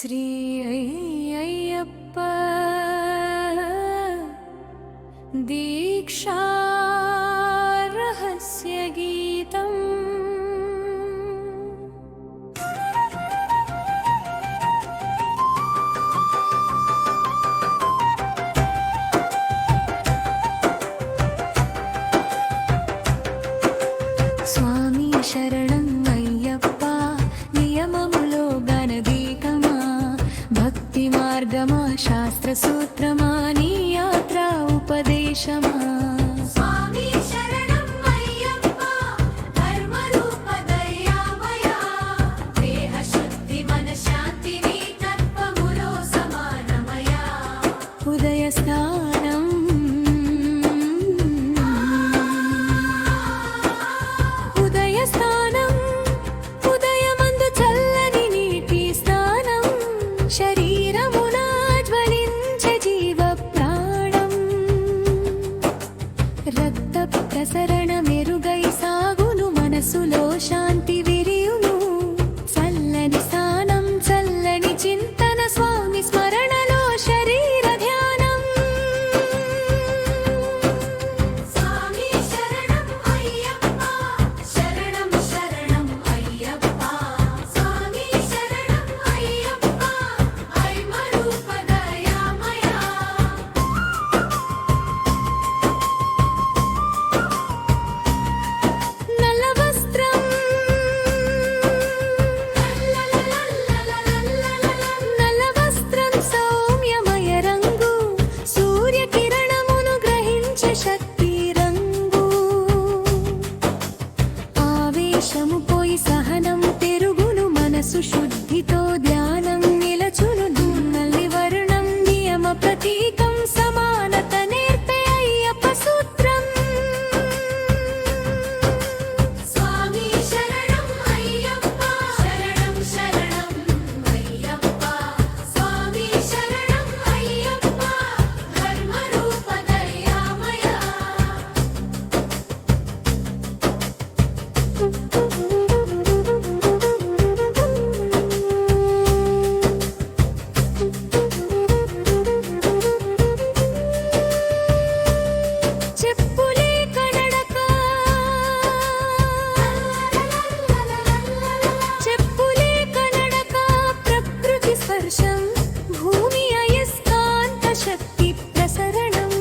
శ్రీ అయ్యప్ప దీక్షా రహస్య గీతం. స్వామి శరణం అయ్యప్ప నియమములో గణదీకమా, భక్తి మార్గమా, శాస్త్ర సూత్రమా, నీ యాత్ర ఉపదేశమా. స్వామి శరణం అయ్యప్ప ధర్మ రూప దయామయ, దేహ శుద్ధి మన శాంతి నీ తత్వములో సమానమయ. ఉదయ స్థానం ప్రసరణ మెరుగై సాగును, మనసులో శాంతి విరియును. చల్లని స్థానం చల్లని చింతన, స్వామి స్మరణలో శరీర ధ్యానం. స్వామి శరణం అయ్యప్ప శరణం శరణం అయ్యప్ప, స్వామి శరణం అయ్యప్ప ధర్మ రూప దయామయ. పోయి సహనం పెరుగును, మనసు శుద్ధితో ధ్యానం నిలచును. నల్లి వర్ణం నియమ ప్రతీకం, సమానత నేర్పే అయ్యప్ప సూత్రం. స్వామి శరణం అయ్యప్ప శరణం శరణం అయ్యప్ప, స్వామి శరణం అయ్యప్ప ధర్మ రూప దయామయ. భూమి అయస్కాంత శక్తి ప్రసరణం,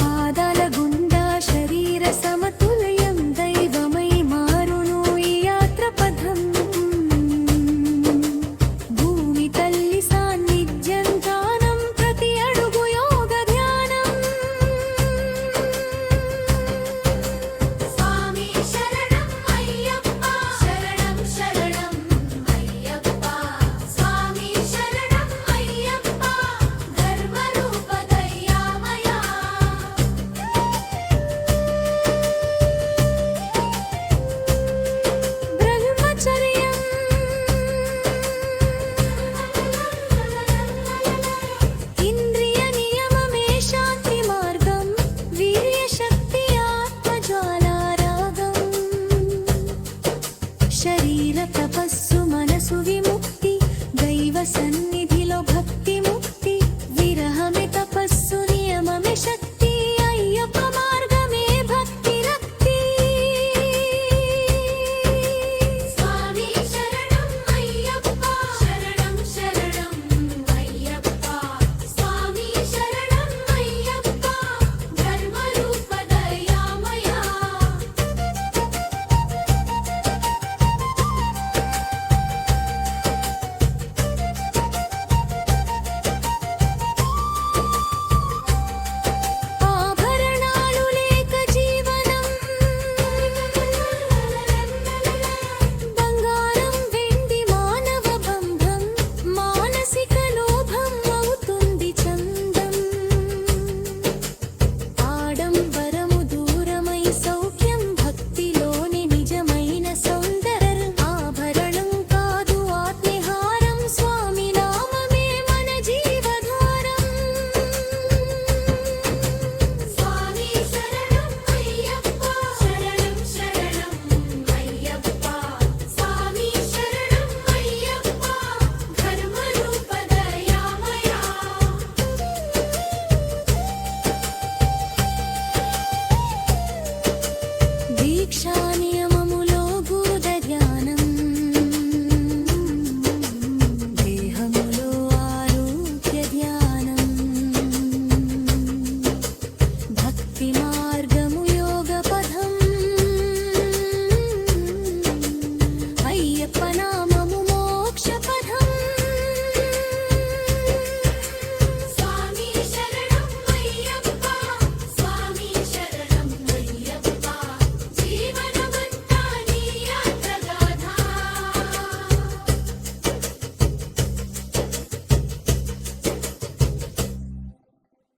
పాదాల గుండా శరీర సమతుల్యం, దైవమై మారును ఈ యాత్ర పథం. భూమి తల్లి సాన్నిధ్యం ధ్యానం, ప్రతి అడుగు యోగ ధ్యానం. స్వామి శరణం అయ్యప్ప శరణం శరణం అయ్యప్ప, స్వామి శరణం అయ్యప్ప ధర్మ రూప దయామయ. బ్రహ్మచర్యం ఇంద్రియ నియమమే శాంతి మార్గం, వీర్య శక్తి ఆత్మజ్వాలారాగం. శరీర తపస్సు మనసు విముక్తి, దైవ సన్